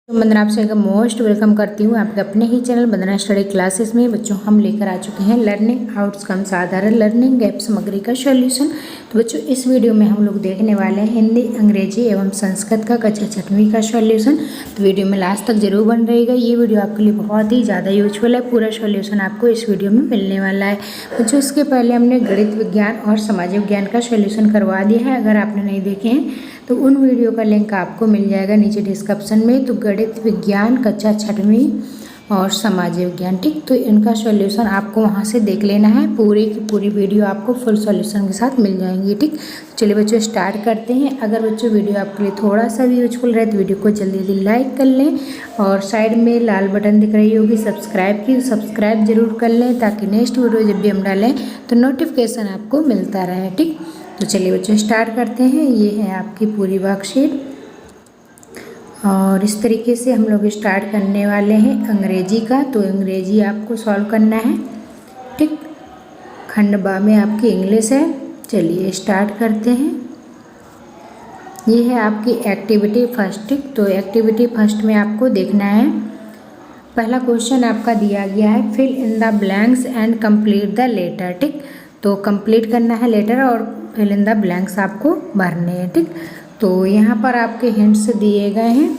वंदना आप सभी का मोस्ट वेलकम करती हूँ आपके अपने ही चैनल वंदना स्टडी क्लासेस में। बच्चों हम लेकर आ चुके हैं लर्निंग आउटकम साधारण लर्निंग गैप सामग्री का सॉल्यूशन। तो बच्चों इस वीडियो में हम लोग देखने वाले हैं हिंदी अंग्रेजी एवं संस्कृत का कक्षा 6वीं का सॉल्यूशन। तो वीडियो में लास्ट तक जरूर बन रहेगा। ये वीडियो आपके लिए बहुत ही ज़्यादा यूजफुल है। पूरा सॉल्यूशन आपको इस वीडियो में मिलने वाला है। बच्चों इसके पहले हमने गणित विज्ञान और सामाजिक विज्ञान का सॉल्यूशन करवा दिया है। अगर आपने नहीं देखे हैं तो उन वीडियो का लिंक आपको मिल जाएगा नीचे डिस्क्रिप्शन में। तो गणित विज्ञान कक्षा 6वीं और सामाजिक विज्ञान, ठीक, तो इनका सॉल्यूशन आपको वहां से देख लेना है। पूरी की पूरी वीडियो आपको फुल सॉल्यूशन के साथ मिल जाएंगी, ठीक। चलिए बच्चों स्टार्ट करते हैं। अगर बच्चों वीडियो आपके लिए थोड़ा सा भी यूजफुल रहे तो वीडियो को जल्दी जल्दी लाइक कर लें और साइड में लाल बटन दिख रही होगी सब्सक्राइब की, सब्सक्राइब जरूर कर लें ताकि नेक्स्ट वीडियो जब भी हम डालें तो नोटिफिकेशन आपको मिलता रहे, ठीक। तो चलिए बच्चों स्टार्ट करते हैं। ये है आपकी पूरी वर्कशीट और इस तरीके से हम लोग स्टार्ट करने वाले हैं अंग्रेजी का। तो अंग्रेजी आपको सॉल्व करना है, ठीक। खंड बा में आपकी इंग्लिश है। चलिए स्टार्ट करते हैं। ये है आपकी एक्टिविटी फर्स्ट, ठीक। तो एक्टिविटी फर्स्ट में आपको देखना है, पहला क्वेश्चन आपका दिया गया है fill in the blanks and complete the letter, ठीक। तो कंप्लीट करना है लेटर और फिल इन द ब्लैंक्स आपको भरने हैं, ठीक। तो यहाँ पर आपके हिंट्स दिए गए हैं,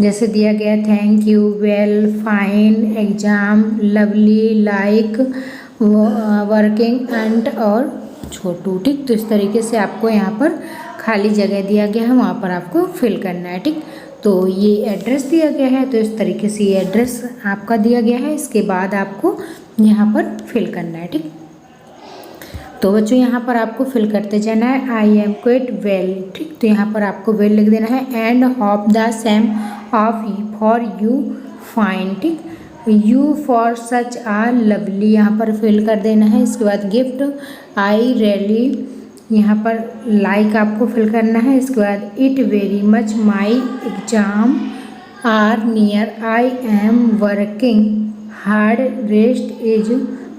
जैसे दिया गया thank you, well, fine, exam, lovely, like, working, and और छोटू, ठीक। तो इस तरीके से आपको यहाँ पर खाली जगह दिया गया है, वहाँ पर आपको फिल करना है, ठीक। तो ये एड्रेस दिया गया है, तो इस तरीके से ये एड्रेस आपका दिया गया है। इसके बाद आपको यहाँ पर फिल करना है, ठीक। तो बच्चों यहाँ पर आपको फिल करते जाना है। आई एम क्विट वेल, ठीक। तो यहाँ पर आपको वेल लिख देना है and hope the same of for you fine, ठीक। You for such a lovely यहाँ पर फिल कर देना है। इसके बाद गिफ्ट आई रियली यहाँ पर लाइक आपको फिल करना है। इसके बाद it very much my exam are near I am working hard rest is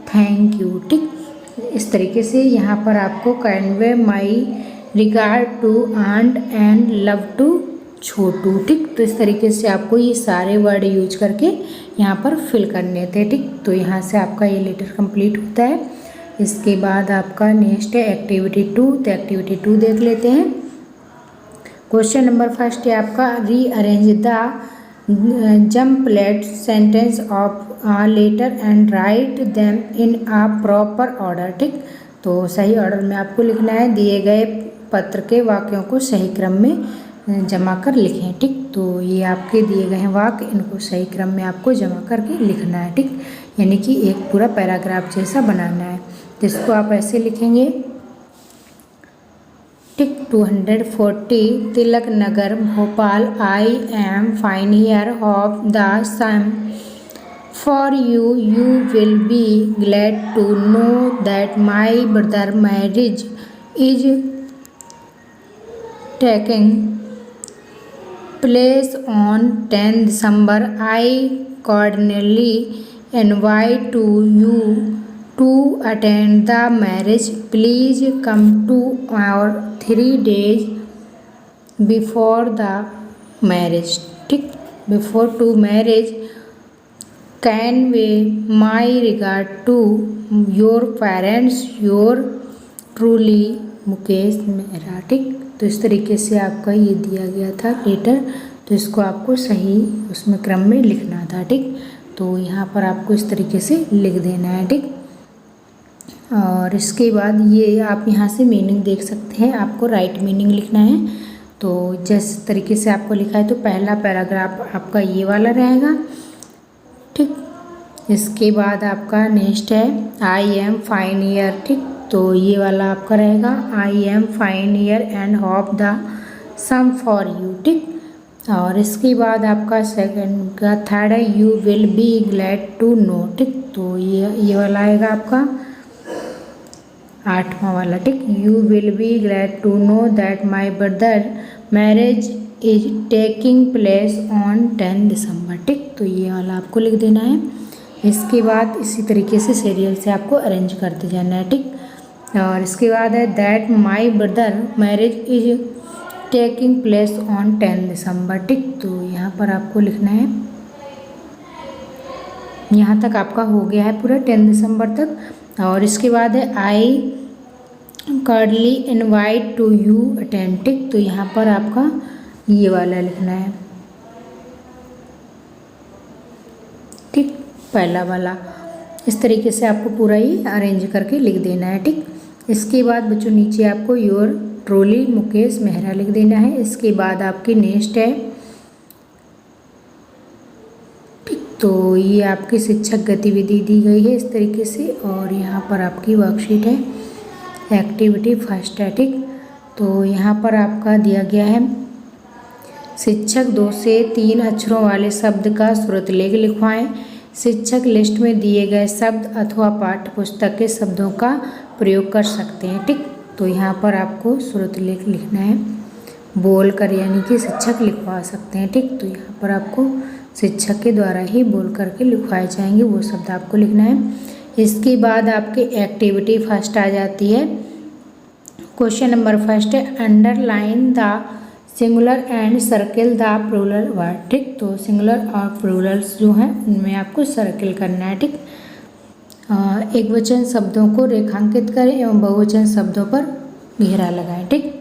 thank you, ठीक। इस तरीके से यहाँ पर आपको convey my regard to aunt and love to Chhotu, ठीक। तो इस तरीके से आपको ये सारे वर्ड यूज करके यहाँ पर फिल करने थे, ठीक। तो यहाँ से आपका ये लेटर कंप्लीट होता है। इसके बाद आपका नेक्स्ट है एक्टिविटी 2। तो एक्टिविटी 2 देख लेते हैं। क्वेश्चन नंबर फर्स्ट है आपका rearrange the jumbled sentence of letter and write them in a proper order, ठीक। तो सही ऑर्डर में आपको लिखना है। दिए गए पत्र के वाक्यों को सही क्रम में जमा कर लिखें, ठीक। तो ये आपके दिए गए हैं वाक्य, इनको सही क्रम में आपको जमा करके लिखना है, ठीक। यानी कि एक पूरा पैराग्राफ जैसा बनाना है। तो इसको आप ऐसे लिखेंगे, ठीक। 240 Tilak Nagar Bhopal I am fine here of the same for you you will be glad to know that my brother marriage is taking place on 10 December. I cordially invite to you to attend the marriage. Please come to our 3 days before the marriage, ठीक। Before to marriage, convey my regard to your parents. Your truly Mukesh Mehra, ठीक। तो इस तरीके से आपका ये दिया गया था लेटर। तो इसको आपको सही उसमें क्रम में लिखना था, ठीक। तो यहाँ पर आपको इस तरीके से लिख देना है, ठीक। और इसके बाद ये आप यहाँ से मीनिंग देख सकते हैं, आपको राइट मीनिंग लिखना है। तो जिस तरीके से आपको लिखा है तो पहला पैराग्राफ आपका ये वाला रहेगा, ठीक। इसके बाद आपका नेक्स्ट है आई एम फाइन ईयर, ठीक। तो ये वाला आपका रहेगा I am fine here and hope the same for you, ठीक। और इसके बाद आपका सेकंड का थर्ड है you will be glad to know, ठीक। तो ये वाला आएगा आपका 8वां वाला, ठीक। You will be glad to know that my brother marriage is taking place on 10 December, ठीक। तो ये वाला आपको लिख देना है। इसके बाद इसी तरीके से सीरियल से आपको अरेंज करते जाना है, ठीक। और इसके बाद है that my brother marriage is taking place on 10 December, ठीक। तो यहाँ यहाँ पर आपको लिखना है। यहाँ तक आपका हो गया है पूरा 10 दिसंबर तक। और इसके बाद है आई कार्डली इनवाइट टू यू अटेंटिक, तो यहाँ पर आपका ये वाला लिखना है, ठीक, पहला वाला। इस तरीके से आपको पूरा ही अरेंज करके लिख देना है, ठीक। इसके बाद बच्चों नीचे आपको योर ट्रोली मुकेश मेहरा लिख देना है। इसके बाद आपकी नेक्स्ट है, ठीक, तो ये आपकी शिक्षक गतिविधि दी गई है इस तरीके से। और यहाँ पर आपकी वर्कशीट है, एक्टिविटी फर्स्ट है, ठीक। तो यहाँ पर आपका दिया गया है शिक्षक 2 से 3 अक्षरों वाले शब्द का श्रुतलेख लिखवाएं। शिक्षक लिस्ट में दिए गए शब्द अथवा पाठ्य पुस्तक के शब्दों का प्रयोग कर सकते हैं, ठीक। तो यहाँ पर आपको श्रुतलेख लिखना है, बोल कर, यानी कि शिक्षक लिखवा सकते हैं, ठीक। तो यहाँ पर आपको शिक्षक के द्वारा ही बोल करके लिखवाए जाएंगे वो शब्द आपको लिखना है। इसके बाद आपके एक्टिविटी फर्स्ट आ जाती है। क्वेश्चन नंबर फर्स्ट है underline the singular and circle the plural word, ठीक। तो सिंगुलर और प्लूरल्स जो हैं उनमें आपको सर्किल करना है, ठीक। एक वचन शब्दों को रेखांकित करें एवं बहुवचन शब्दों पर घेरा लगाएं, ठीक।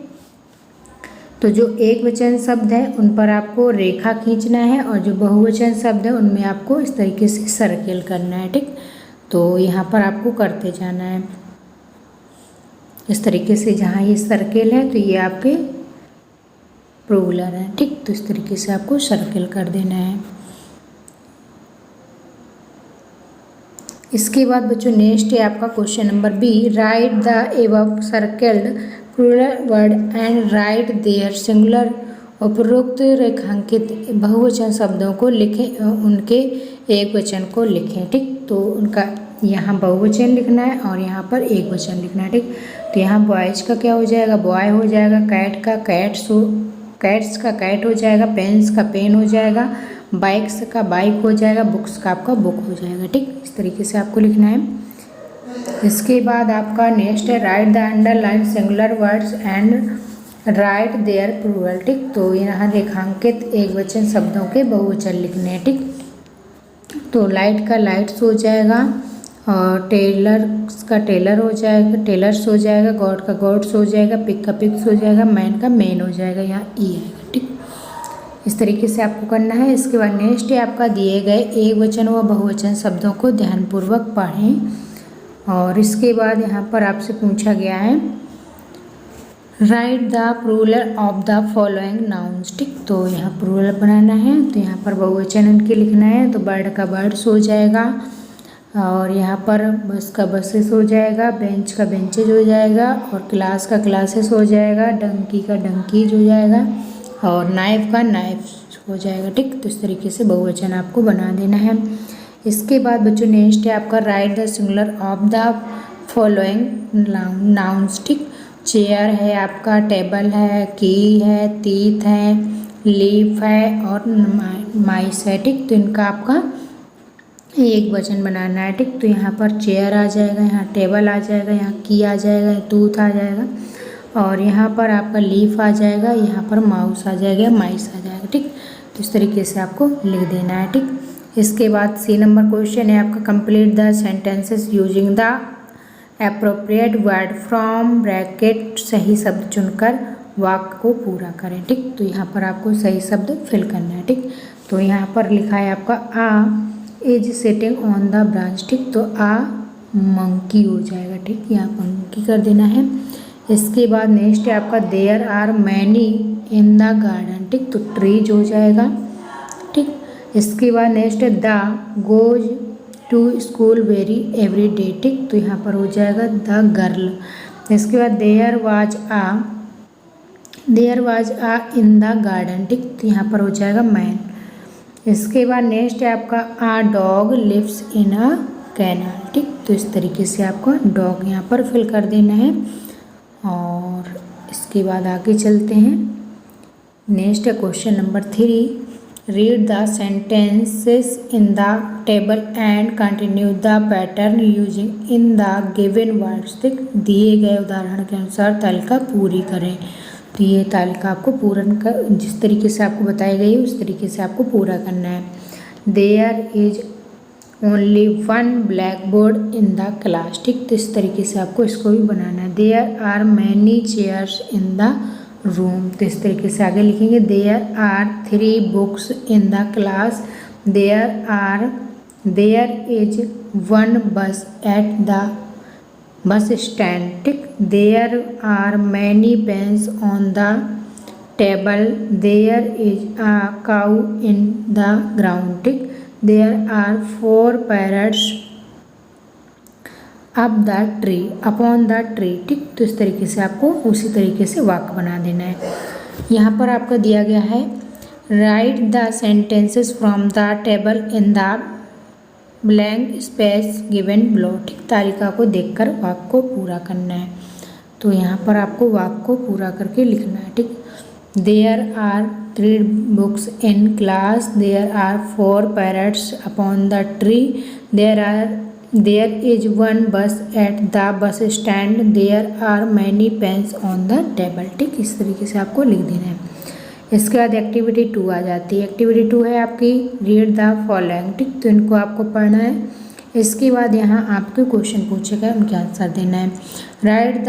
तो जो एक वचन शब्द है उन पर आपको रेखा खींचना है और जो बहुवचन शब्द है उनमें आपको इस तरीके से सर्किल करना है, ठीक। तो यहाँ पर आपको करते जाना है इस तरीके से। जहाँ ये सर्किल है तो ये आपके प्लूरल है, ठीक। तो इस तरीके से आपको सर्किल कर देना है। इसके बाद बच्चों नेक्स्ट है आपका question number B, write the above circled plural word and write their singular. उपरोक्त रेखांकित बहुवचन शब्दों को लिखें, उनके एक वचन को लिखें, ठीक। तो उनका यहाँ बहुवचन लिखना है और यहाँ पर एक वचन लिखना है, ठीक। तो यहाँ बॉयज का क्या हो जाएगा, बॉय हो जाएगा, कैट का कैट्स हो, कैट्स का कैट हो जाएगा, पेन्स का पेन हो जाएगा, बाइक्स का बाइक हो जाएगा, बुक्स का आपका बुक हो जाएगा, ठीक। इस तरीके से आपको लिखना है। इसके बाद आपका नेक्स्ट है write the underline singular words and write their plural, ठीक। तो यहाँ रेखांकित एक वचन शब्दों के बहुवचन लिखने हैं, ठीक। तो लाइट का लाइट्स हो जाएगा और टेलर्स का टेलर हो जाएगा, टेलर्स हो जाएगा, गॉड का गॉड्स हो जाएगा, पिक का पिक्स हो जाएगा, मैन का मैन हो जाएगा, यहाँ ई आएगा, ठीक। इस तरीके से आपको करना है। इसके बाद नेक्स्ट है आपका दिए गए एक वचन व बहुवचन शब्दों को ध्यानपूर्वक पढ़ें। और इसके बाद यहाँ पर आपसे पूछा गया है write the plural of the following nouns, ठीक। तो यहाँ प्लूरल बनाना है, तो यहाँ पर बहुवचन उनके लिखना है। तो बर्ड का बर्ड्स हो जाएगा और यहाँ पर बस का बसेस हो जाएगा, बेंच का बेंचेज हो जाएगा और क्लास का क्लासेस हो जाएगा, डंकी का डंकीज हो जाएगा और नाइफ का नाइफ्स हो जाएगा, ठीक। तो इस तरीके से बहुवचन आपको बना देना है। इसके बाद बच्चों नेक्स्ट है आपका right the singular of the following nouns, ठीक। चेयर है आपका, टेबल है, की है, तीत है, लीफ है और माइस है, ठीक। तो इनका आपका एक वचन बनाना है, ठीक। तो यहाँ पर चेयर आ जाएगा, यहाँ टेबल आ जाएगा, यहाँ की आ जाएगा, टूथ आ जाएगा और यहाँ पर आपका लीफ आ जाएगा, यहाँ पर माउस आ जाएगा, माइस आ जाएगा, ठीक। तो इस तरीके से आपको लिख देना है, ठीक। इसके बाद सी नंबर क्वेश्चन है आपका complete the sentences using the appropriate word from bracket. सही शब्द चुनकर वाक्य को पूरा करें, ठीक। तो यहाँ पर आपको सही शब्द फिल करना है, ठीक। तो यहाँ पर लिखा है आपका a is sitting on the branch, ठीक। तो आ मंकी हो जाएगा, ठीक। यहाँ पर मंकी कर देना है। इसके बाद नेक्स्ट है आपका there are many in the garden, ठीक। तो ट्रीज हो जाएगा, ठीक। इसके बाद नेक्स्ट है the goes to school very every day, ठीक। तो यहाँ पर हो जाएगा द गर्ल। इसके बाद there was a in the garden, ठीक। तो यहाँ पर हो जाएगा मैन। इसके बाद नेक्स्ट है आपका a dog lives in a canal, ठीक। तो इस तरीके से आपको डॉग यहाँ पर फिल कर देना है। और इसके बाद आगे चलते हैं। नेक्स्ट है question number 3, read the sentences in the table and continue the pattern using in the given words, ठीक। दिए गए उदाहरण के अनुसार तालिका पूरी करें। तो ये तालिका आपको पूर्ण कर, जिस तरीके से आपको बताई गई है उस तरीके से आपको पूरा करना है। There is only one blackboard in the class, ठीक। तो इस तरीके से आपको इसको भी बनाना है। There are many chairs in the room, तो इस तरीके से आगे लिखेंगे। There are 3 books in the class. There is 1 bus at the bus stand, ठीक। There are many pens on the table. There is a cow in the ground, ठीक। There are 4 parrots up the tree, upon the tree, ठीक। तो इस तरीके से आपको उसी तरीके से वाक्य बना देना है। यहाँ पर आपका दिया गया है write the sentences from the table in the blank space given below, ठीक। तालिका को देखकर वाक्य को पूरा करना है। तो यहाँ पर आपको वाक्य को पूरा करके लिखना है, ठीक। There are 3 books in class. There are 4 parrots upon the tree. There is 1 bus at the bus stand. There are many pens on the table, ठीक। इस तरीके से आपको लिख देना है। इसके बाद एक्टिविटी 2 आ जाती है। एक्टिविटी 2 है आपकी रीड द फॉलोइंग, ठीक। तो इनको आपको पढ़ना है। इसके बाद यहाँ आपके क्वेश्चन पूछे गए, उनके आंसर देना है। Write the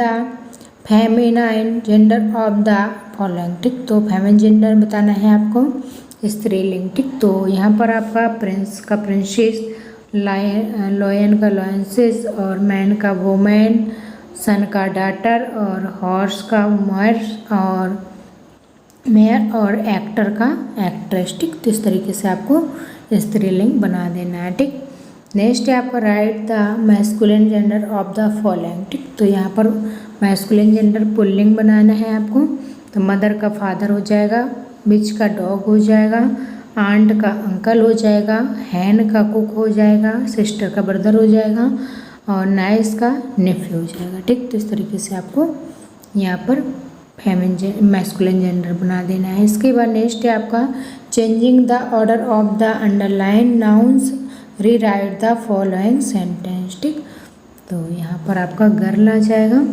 feminine gender of the following, ठीक। तो फेमिन जेंडर बताना है आपको, स्त्रीलिंग, ठीक। तो यहाँ पर आपका प्रिंस का प्रिंसेस, लॉयन का लॉयंसेस, और मैन का वोमैन, सन का डाटर, और हॉर्स का मॉर्स, और मेयर और एक्टर का एक्ट्रेस, ठीक। तो इस तरीके से आपको स्त्रीलिंग बना देना है, ठीक। नेक्स्ट है आपका right the masculine gender of the following, ठीक। तो यहाँ पर मैस्कुलिन जेंडर पुल्लिंग बनाना है आपको। तो मदर का फादर हो जाएगा, बिच का डॉग हो जाएगा, आंट का अंकल हो जाएगा, हैन का कुक हो जाएगा, सिस्टर का ब्रदर हो जाएगा, और नाइस का नेफ्यू हो जाएगा, ठीक। तो इस तरीके से आपको यहाँ पर मैस्कुलिन जेंडर बना देना है। इसके बाद नेक्स्ट है आपका changing the order of the underline nouns, rewrite the following sentence, ठीक। तो यहाँ पर आपका गर्ल आ जाएगा,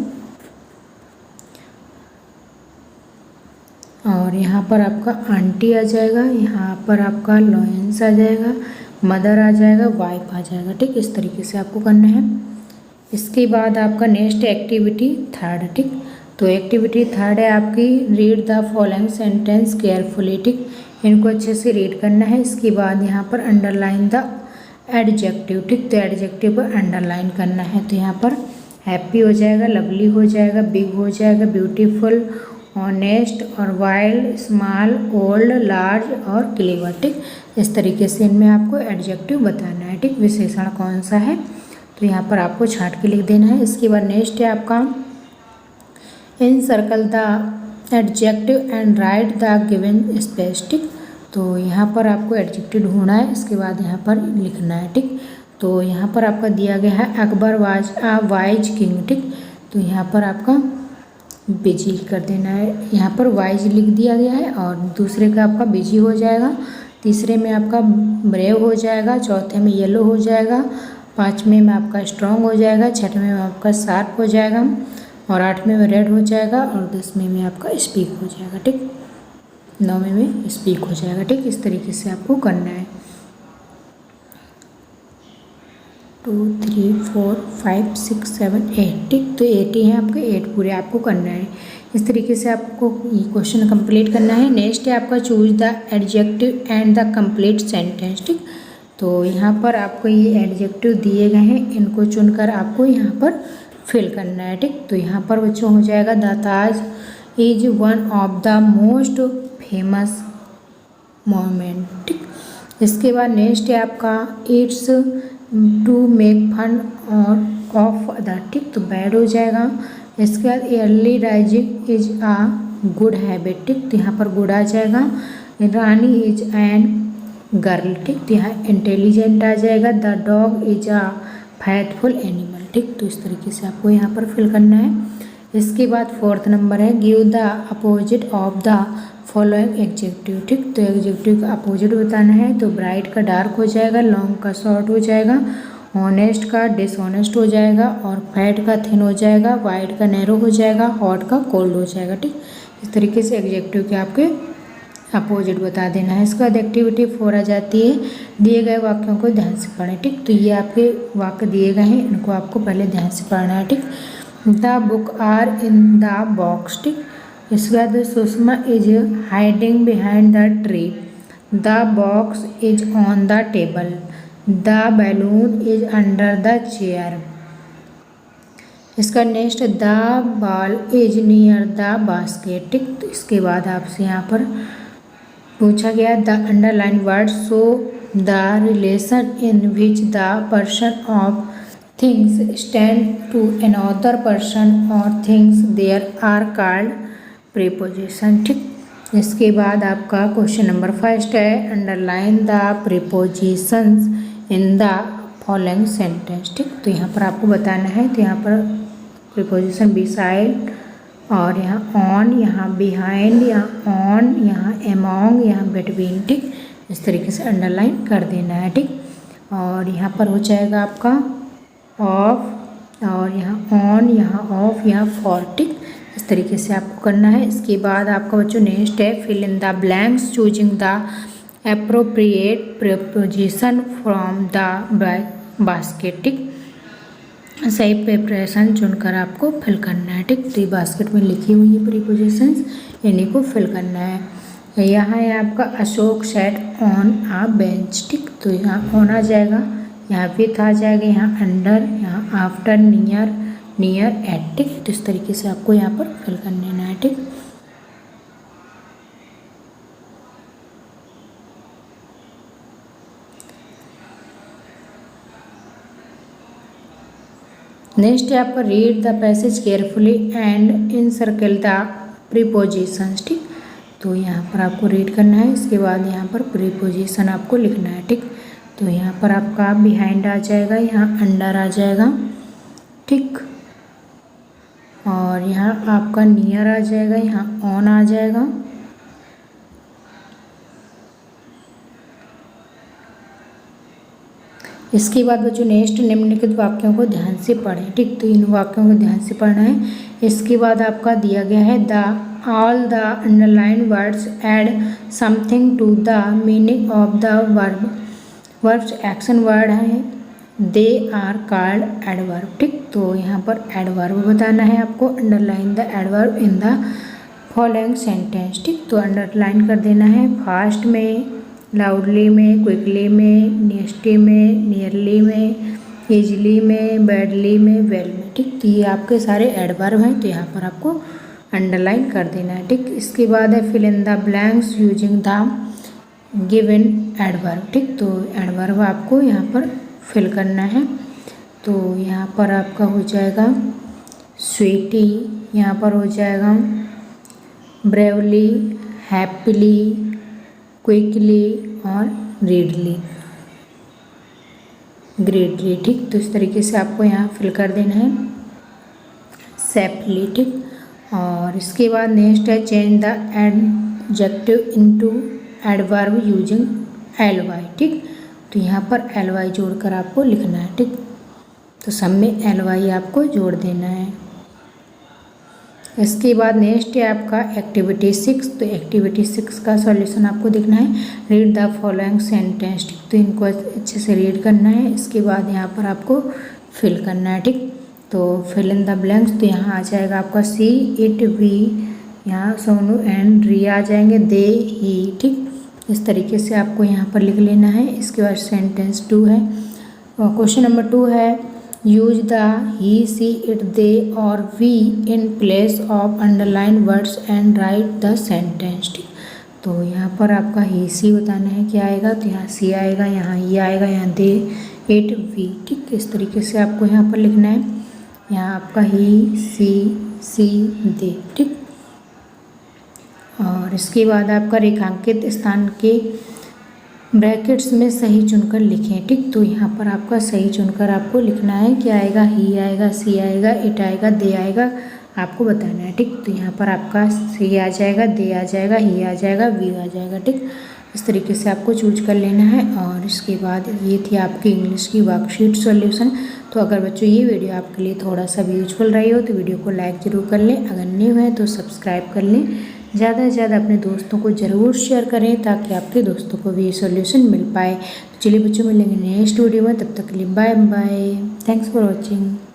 और यहाँ पर आपका आंटी आ जाएगा, यहाँ पर आपका लॉयंस आ जाएगा, मदर आ जाएगा, वाइफ आ जाएगा, ठीक। इस तरीके से आपको करना है। इसके बाद आपका नेक्स्ट एक्टिविटी 3, ठीक। तो एक्टिविटी 3 है आपकी read the following sentence carefully, ठीक। इनको अच्छे से रीड करना है। इसके बाद यहाँ पर अंडरलाइन द एडजेक्टिव, ठीक। तो एडजेक्टिव पर अंडरलाइन करना है। तो यहाँ पर हैप्पी हो जाएगा, लवली हो जाएगा, बिग हो जाएगा, ब्यूटीफुल, ऑनेस्ट, और वाइल्ड, स्मॉल, ओल्ड, लार्ज, और क्लेवर, ठीक। इस तरीके से इनमें आपको एडजेक्टिव बताना है, ठीक। विशेषण कौन सा है तो यहाँ पर आपको छांट के लिख देना है। इसके बाद नेक्स्ट है आपका encircle the adjective and write the given space, ठीक। तो यहाँ पर आपको एडजेक्टिव ढूंढना है, इसके बाद यहाँ पर लिखना है, ठीक। तो यहाँ पर आपका दिया गया है Akbar was a wise king, ठीक। तो यहाँ पर आपका बिजी कर देना है, यहाँ पर वाइज लिख दिया गया है, और दूसरे का आपका बिजी हो जाएगा, तीसरे में आपका ब्रेव हो जाएगा, चौथे में येलो हो जाएगा, 5वें में आपका स्ट्रॉन्ग हो जाएगा, 6वें में आपका शार्प हो जाएगा, और 8वें में रेड हो जाएगा, और 10वें में आपका स्पीक हो जाएगा, ठीक। 9वें में स्पीक हो जाएगा, ठीक। इस तरीके से आपको करना है। 2 3 4 5 6 7 8, ठीक। तो 8 ही हैं आपके, 8 पूरे आपको करना है। इस तरीके से आपको ये क्वेश्चन कंप्लीट करना है। नेक्स्ट है आपका choose the adjective and the complete sentence, ठीक। तो यहाँ पर आपको ये एडजेक्टिव दिए गए हैं, इनको चुनकर आपको यहाँ पर फिल करना है, ठीक। तो यहाँ पर बच्चों हो जाएगा the Taj is one of the most famous monument, ठीक। इसके बाद नेक्स्ट है आपका इट्स टू मेक फन और ऑफ अदर, ठीक। तो बैड हो जाएगा। इसके बाद early rising is a good habit, ठीक। तो यहाँ पर गुड आ जाएगा। रानी इज एन गर्ल, ठीक। तो यहाँ इंटेलिजेंट आ जाएगा। The dog is a faithful animal, ठीक। तो इस तरीके से आपको यहाँ पर फिल करना है। इसके बाद 4th नंबर है give the opposite of the following adjective, ठीक। तो एडजेक्टिव का अपोजिट बताना है। तो ब्राइट का डार्क हो जाएगा, लॉन्ग का शॉर्ट हो जाएगा, ऑनेस्ट का डिसऑनेस्ट हो जाएगा, और फैट का थिन हो जाएगा, वाइड का नैरो हो जाएगा, हॉट का कोल्ड हो जाएगा, ठीक। इस तरीके से एडजेक्टिव के आपके अपोजिट बता देना है। इसके बाद एक्टिविटी 4 आ जाती है, दिए गए वाक्यों को ध्यान से पढ़ें। ठीक, तो ये आपके वाक्य दिए गए हैं, इनको आपको पहले ध्यान से पढ़ना है। ठीक, the book are in the box. ठीक, इसके बाद Sushma is hiding behind the tree, the box is on the table, the balloon is under the chair. इसका next, the ball is near the basket. ठीक, तो इसके बाद आपसे यहाँ पर पूछा गया the underline word show the relation in which the person of things stand to another person or things there are called preposition. ठीक, इसके बाद आपका क्वेश्चन नंबर 1 है, underline the prepositions in the following sentence. ठीक, तो यहाँ पर आपको बताना है, तो यहाँ पर प्रीपोजिशन बिसाइड और यहाँ ऑन, यहाँ बिहाइंड, यहाँ ऑन, यहाँ एमोंग, यहाँ बिटवीन। ठीक, इस तरीके से अंडरलाइन कर देना है। ठीक, और यहाँ पर हो जाएगा आपका ऑफ और यहाँ ऑन, यहाँ ऑफ, यहाँ फॉर। ठीक, इस तरीके से आपको करना है। इसके बाद आपका बच्चों नेक्स्ट है, fill in the blanks choosing the appropriate preposition from the basket. ठीक, सही प्रिपरेशन चुनकर आपको फिल करना है। ठीक, तो ये बास्केट में लिखी हुई है प्रीपोजिशंस, इन्हीं को फिल करना है। यहाँ है आपका Ashok sat on a bench. ठीक, तो यहाँ ऑन आ जाएगा, यहाँ विथ आ जाएगा, यहाँ अंडर, यहाँ आफ्टर, नियर, नियर एट। ठीक, तो इस तरीके से आपको यहाँ पर फिल कर लेना है। ठीक, नेक्स्ट है आपका read the passage carefully and encircle the prepositions. ठीक, तो यहाँ पर आपको रीड करना है, इसके बाद यहाँ पर प्रीपोजिशन आपको लिखना है। ठीक, तो यहाँ पर आपका बिहाइंड आ जाएगा, यहाँ अंडर आ जाएगा। ठीक, और यहाँ आपका नियर आ जाएगा, यहाँ ऑन आ जाएगा। इसके बाद बच्चों नेक्स्ट निम्नलिखित वाक्यों को ध्यान से पढ़ें। ठीक, तो इन वाक्यों को ध्यान से पढ़ना है। इसके बाद आपका दिया गया है the all the underline words add something to the meaning of the verb. Verbs action word है, दे आर कॉल्ड एडवर्ब। ठीक, तो यहाँ पर एडवर्ब बताना है आपको, underline the adverb in the following sentence. ठीक, तो अंडरलाइन कर देना है, फास्ट में, लाउडली में, क्विकली में, नेस्टी में, नियरली में, ईजली में, बैडली में, वेल में। ठीक, तो ये आपके सारे एडवर्ब हैं, तो यहाँ पर आपको अंडरलाइन कर देना है। ठीक, इसके बाद है fill in the blanks using the given adverb. ठीक, तो एडवर्ब आपको यहाँ पर फिल करना है। तो यहाँ पर आपका हो जाएगा स्वीटी, यहाँ पर हो जाएगा ब्रेवली, हैप्पीली, क्विकली और रीडली, ग्रेटली। ठीक, तो इस तरीके से आपको यहाँ फिल कर देना है, सेफली। ठीक, और इसके बाद नेक्स्ट है change the adjective into adverb using ly। ठीक, तो यहाँ पर ly जोड़कर आपको लिखना है। ठीक, तो सब में ly आपको जोड़ देना है। इसके बाद नेक्स्ट है आपका एक्टिविटी 6। तो एक्टिविटी 6 का सॉल्यूशन आपको देखना है, रीड द फॉलोइंग सेंटेंस। ठीक, तो इनको अच्छे से रीड करना है। इसके बाद यहाँ पर आपको फिल करना है। ठीक, तो फिल इन द ब्लैंक्स, तो यहाँ आ जाएगा आपका सी, इट, वी, यहाँ सोनू एंड रिया आ जाएंगे, दे, ही। ठीक, इस तरीके से आपको यहाँ पर लिख लेना है। इसके बाद सेंटेंस 2 है, क्वेश्चन नंबर 2 है use the he, she, it, they or we in place of underline words and write the sentence. ठीक, तो यहाँ पर आपका ही, सी बताना है क्या आएगा, तो यहाँ सी आएगा, यहाँ ही आएगा, यहाँ दे, इट, वी। ठीक, इस तरीके से आपको यहाँ पर लिखना है, यहाँ आपका ही, सी, दे। ठीक, और इसके बाद आपका रेखांकित स्थान के ब्रैकेट्स में सही चुनकर लिखें। ठीक, तो यहाँ पर आपका सही चुनकर आपको लिखना है, क्या आएगा, ही आएगा, सी आएगा, इट आएगा, दे आएगा, आपको बताना है। ठीक, तो यहाँ पर आपका सी आ जाएगा, दे आ जाएगा, ही आ जाएगा, वी आ जाएगा। ठीक, इस तरीके से आपको चूज कर लेना है। और इसके बाद ये थी आपकी इंग्लिश की वर्कशीट सॉल्यूशन। तो अगर बच्चों ये वीडियो आपके लिए थोड़ा सा भी यूजफुल रही हो तो वीडियो को लाइक ज़रूर कर लें, अगर न्यू है तो सब्सक्राइब कर लें, ज़्यादा से ज़्यादा अपने दोस्तों को ज़रूर शेयर करें ताकि आपके दोस्तों को भी ये सॉल्यूशन मिल पाए। तो चलिए बच्चों, मिलेंगे नेक्स्ट वीडियो में, तब तक के लिए bye bye. Thanks for watching.